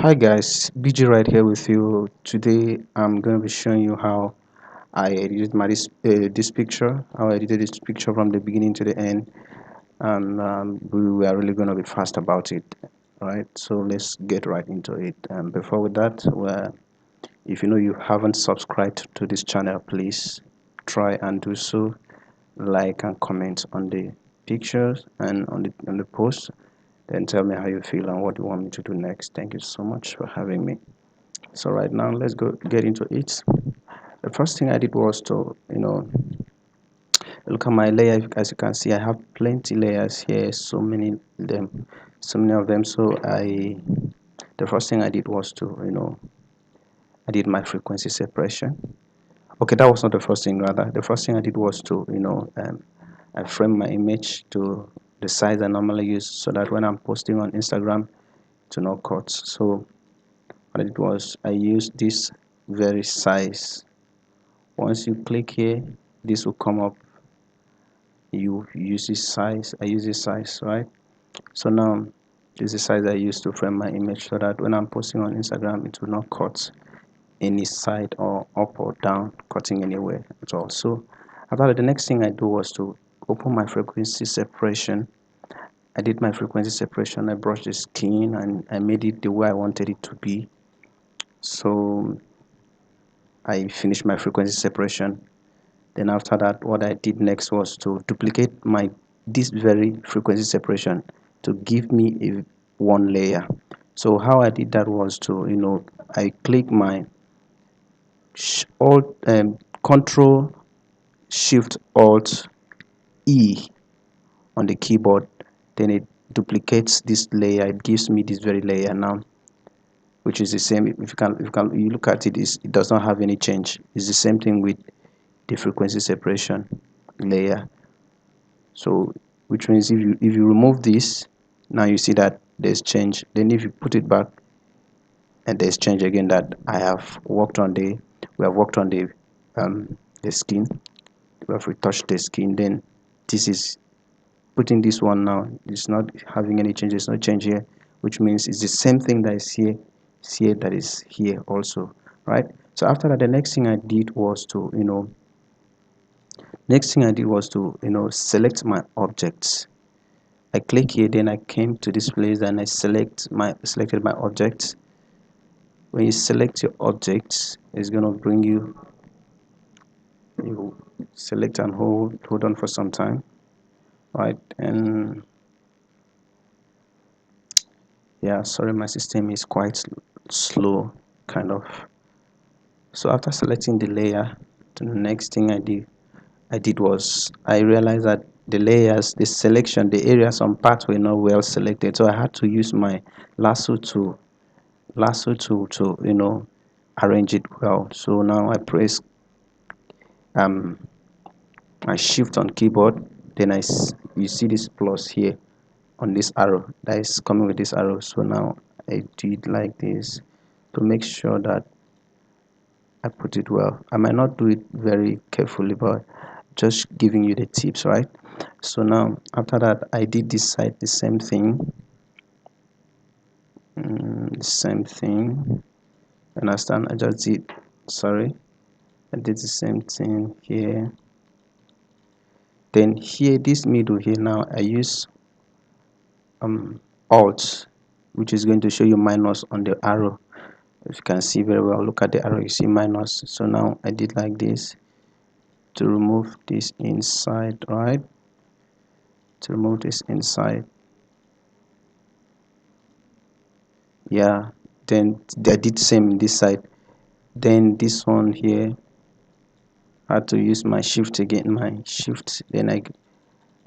Hi guys, BG right here with you. Today I'm going to be showing you how I edited this picture, how I edited this picture from the beginning to the end, and we are really going to be fast about it. Right, so let's get right into it. Before with that, if you know you haven't subscribed to this channel, please try and do so. Like and comment on the pictures and on the post. Then tell me how you feel and what you want me to do next. Thank you so much for having me. So right now let's go get into it. The first thing I did was to look at my layer. As you can see, I have plenty layers here, so many of them. So I the first thing I did was to I did my frequency separation. Okay, that was not the first thing. Rather, the first thing I did was to I framed my image to the size I normally use, so that when I'm posting on Instagram, to no cuts. So what I did was I used this very size. Once you click here, this will come up. You use this size. I use this size, right? So now this is the size I use to frame my image, so that when I'm posting on Instagram, it will not cut any side or up or down, cutting anywhere at all. So after that, the next thing I do was to open my frequency separation. I did my frequency separation. I brushed the skin and I made it the way I wanted it to be. So I finished my frequency separation. Then after that, what I did next was to duplicate this very frequency separation to give me a one layer. So how I did that was to I click my alt control shift alt E on the keyboard. Then it duplicates this layer. It gives me this very layer now, which is the same. If you look at it, it does not have any change. It's the same thing with the frequency separation layer. So which means if you remove this, now you see that there's change. Then if you put it back, and there's change again, that I have worked on we have worked on the skin. We have retouched the skin. Then this is putting this one now. It's not having any change. There's no change here, which means it's the same thing that is here, that is here also, right? So after that, the next thing I did was to select my objects. I click here, then I came to this place and I selected my objects. When you select your objects, it's gonna bring you select and hold on for some time, right? And yeah, sorry, my system is quite slow, kind of. So after selecting the layer, the next thing I did was I realized that the layers, the selection, the areas on parts were not well selected, so I had to use my lasso to arrange it well. So now I press um my shift on keyboard, then you see this plus here on this arrow that is coming with this arrow. So now I do it like this to make sure that I put it well. I might not do it very carefully, but just giving you the tips, right? So now after that, I did this side the same thing. The same thing. Understand? I just did, sorry, I did the same thing here. Then here, this middle here, now I use alt, which is going to show you minus on the arrow. If you can see very well, look at the arrow, you see minus. So now I did like this to remove this inside, right? To remove this inside, yeah. Then I did same in this side. Then this one here, I had to use my shift again, then I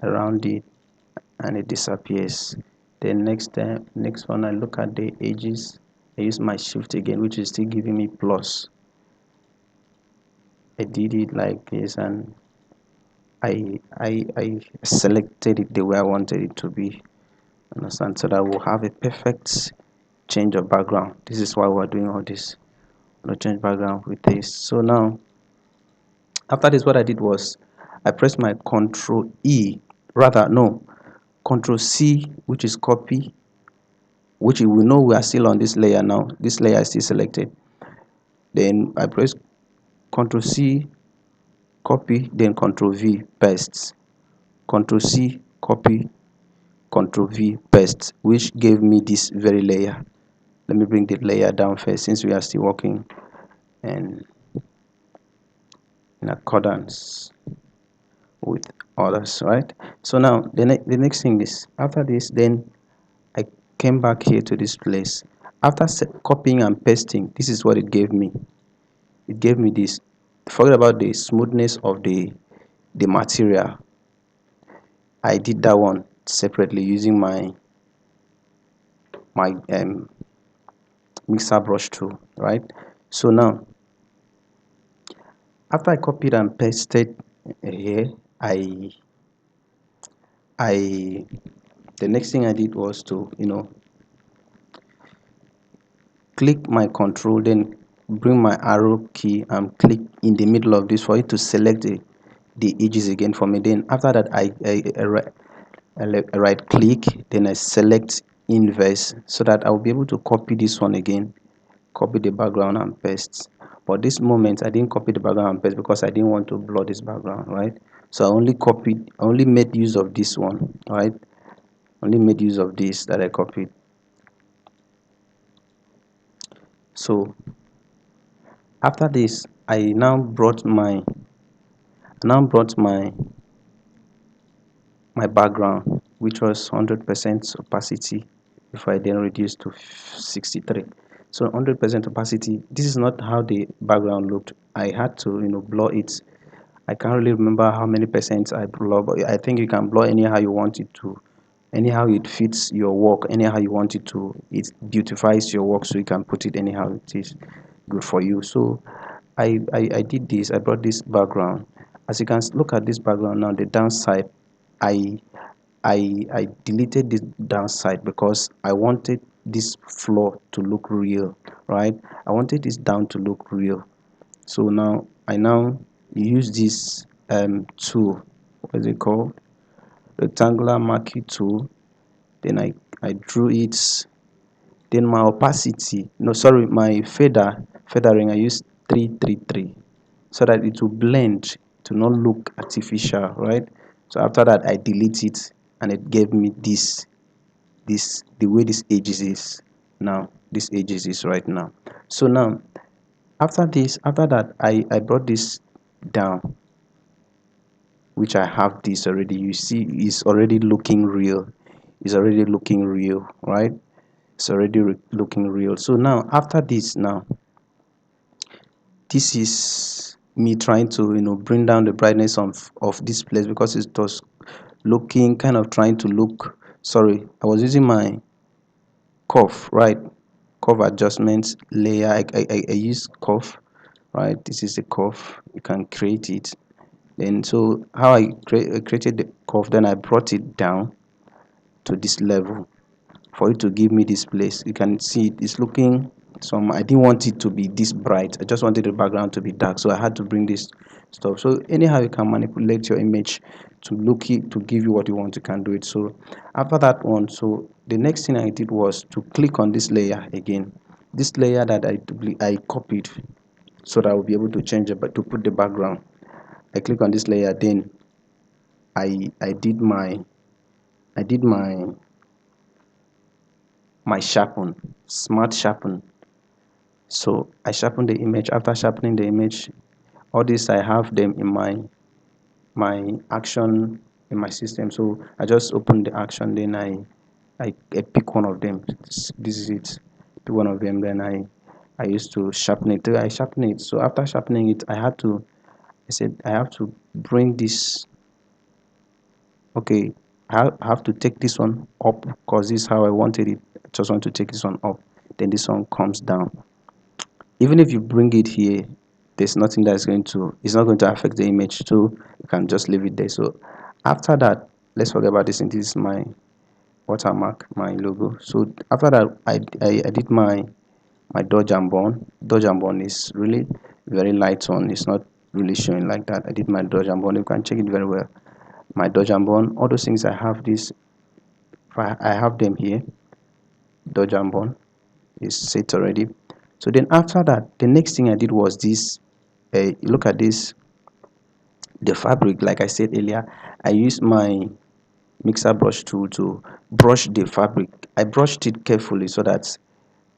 around it and it disappears. Then next one, I look at the edges. I use my shift again, which is still giving me plus. I did it like this, and I selected it the way I wanted it to be. Understand? So that we'll have a perfect change of background. This is why we're doing all this. No change background with this. So now after this, what I did was I pressed my control E, rather no, control C, which is copy, which we know we are still on this layer now. This layer is still selected. Then I press Ctrl C, copy, then Ctrl V, paste. Ctrl C, copy, Ctrl V, paste, which gave me this very layer. Let me bring the layer down first, since we are still working and in accordance with others, right? So now the next thing is, after this, then I came back here to this place. After copying and pasting, this is what it gave me. It gave me this. Forget about the smoothness of the material. I did that one separately using my mixer brush tool, right? So now, after I copied and pasted here, I the next thing I did was to, click my control, then bring my arrow key and click in the middle of this for it to select the edges again for me. Then after that, I right click, then I select inverse, so that I'll be able to copy this one again, copy the background and paste. But this moment I didn't copy the background and paste because I didn't want to blur this background, right? So I only made use of this one, right? Only made use of this that I copied. So after this, I now brought my background, which was 100% opacity, if I then reduce to 63. So 100% opacity, this is not how the background looked. I had to, blur it. I can't really remember how many percent I blur, but I think you can blur anyhow you want it to, anyhow it fits your work, anyhow you want it to. It beautifies your work, so you can put it anyhow it is good for you. So I did this. I brought this background. As you can look at this background now, the downside, I I deleted this downside because I wanted this floor to look real, right? I wanted this down to look real. So now I use this tool. What is it called? Rectangular marquee tool. Then I drew it. Then my opacity, no, sorry, my feathering, I use 333, so that it will blend, to not look artificial, right? So after that, I delete it, and it gave me this the way this edges is now. This edges is right now. So now, after that, I brought this down, which I have this already. You see, it's already looking real. It's already looking real, right? It's already looking real. So now, after this, now this is me trying to, bring down the brightness of this place, because it was looking kind of trying to look, sorry, I was using my curve, right? Curve adjustment layer. I use curve, right? This is the curve. You can create it. Then, so how I created the curve, then I brought it down to this level for it to give me this place. You can see it's looking some. I didn't want it to be this bright. I just wanted the background to be dark, so I had to bring this stuff. So anyhow you can manipulate your image to look it, to give you what you want, you can do it. So after that one, so the next thing I did was to click on this layer again, this layer that I copied, so that I will be able to change it, but to put the background. I click on this layer, then I did my sharpen, smart sharpen. So I sharpen the image. After sharpening the image, all this I have them in my action in my system. So I just open the action, then I pick one of them. This is it. Pick one of them, then I used to sharpen it. I sharpen it. So after sharpening it, I said I have to bring this. Okay, I have to take this one up, because this is how I wanted it. I just want to take this one up, then this one comes down. Even if you bring it here, there's nothing that's going to, it's not going to affect the image, so you can just leave it there. So after that, let's forget about this, and this is my watermark, my logo. So after that, I did my dodge and burn. Dodge and burn is really very light on, it's not really showing like that. I did my dodge and burn. You can check it very well. My dodge and burn, all those things, I have this, I have them here. dodge and burn is set already. So then after that, the next thing I did was this. Look at this, the fabric. Like I said earlier, I used my mixer brush tool to brush the fabric. I brushed it carefully so that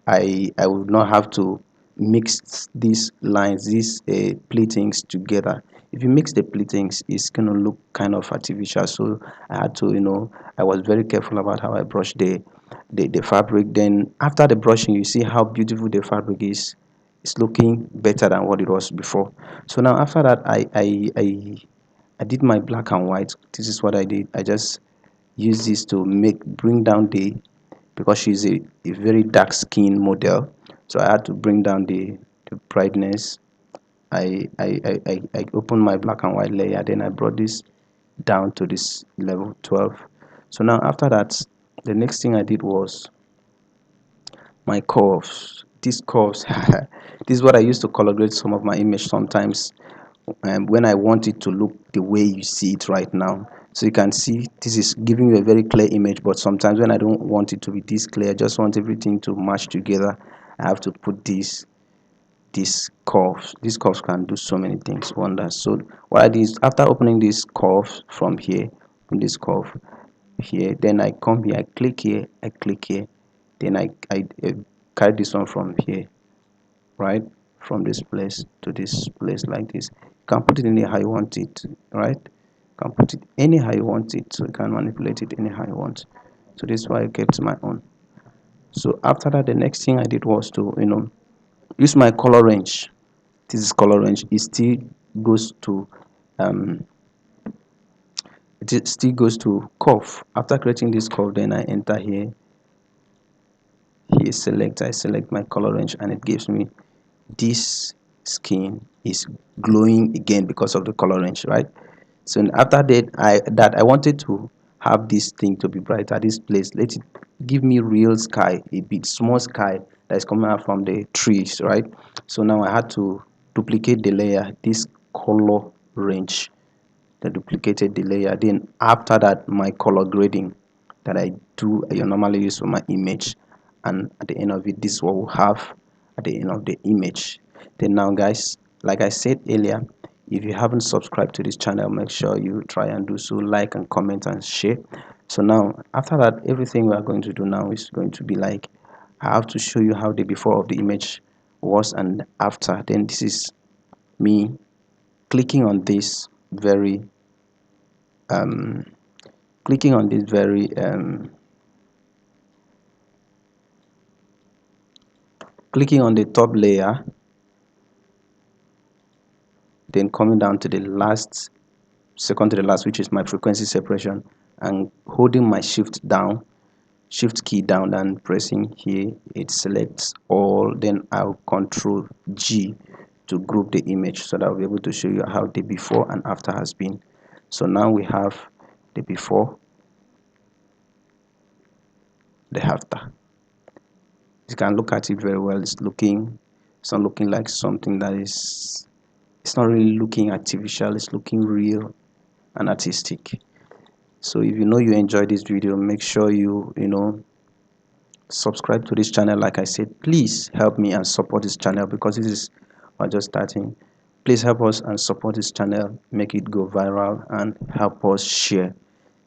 I would not have to mix these lines, these pleatings together. If you mix the pleatings, it's gonna look kind of artificial. So I had to, I was very careful about how I brushed the fabric. Then after the brushing, you see how beautiful the fabric is. It's looking better than what it was before. So now after that, I did my black and white. This is what I did. I just used this to bring down because she's a very dark skin model, so I had to bring down the brightness. I opened my black and white layer, then I brought this down to this level 12. So now after that, the next thing I did was my curves. These curves this is what I used to color grade some of my image sometimes, when I want it to look the way you see it right now. So you can see this is giving you a very clear image, but sometimes when I don't want it to be this clear, I just want everything to match together, I have to put these curves. These curves can do so many things, wonders. So what I did is, after opening this curve from here, in this curve here, then I come here, I click here, I click here, then I carry this one from here, right, from this place to this place like this. You can put it anyhow you want it, right? You can put it anyhow you want it, so you can manipulate it anyhow you want. So this is why I kept my own. So after that, the next thing I did was to use my color range. This is color range. It still goes to um it still goes to curve. After creating this curve, then I enter here, select, I select my color range, and it gives me this skin is glowing again because of the color range, right? So after that I wanted to have this thing to be bright at this place. Let it give me real sky, a bit small sky that is coming out from the trees, right? So now I had to duplicate the layer, this color range, then duplicated the layer. Then after that, my color grading that I normally use for my image, and at the end of it, this is what we'll have at the end of the image. Then now guys, like I said earlier, if you haven't subscribed to this channel, make sure you try and do so, like and comment and share. So now after that, everything we are going to do now is going to be like, I have to show you how the before of the image was and after. Then this is me clicking on this very um clicking on this very clicking on the top layer, then coming down to the last, second to the last, which is my frequency separation, and holding my shift key down and pressing here, it selects all. Then I'll control G to group the image, so that I'll be able to show you how the before and after has been. So now we have the before, the after. You can look at it very well. It's not looking like something that is, it's not really looking artificial, it's looking real and artistic. So if you enjoyed this video, make sure you subscribe to this channel. Like I said, please help me and support this channel, because this is, we're just starting. Please help us and support this channel, make it go viral, and help us share.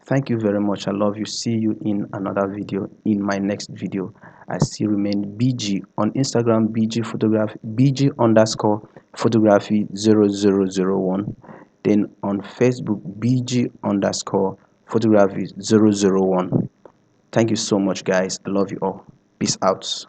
Thank you very much. I love you. See you in another video, in my next video. I still remain BG on Instagram, BG photography, BG underscore photography 0001. Then on Facebook, BG underscore photography 001. Thank you so much, guys. I love you all. Peace out.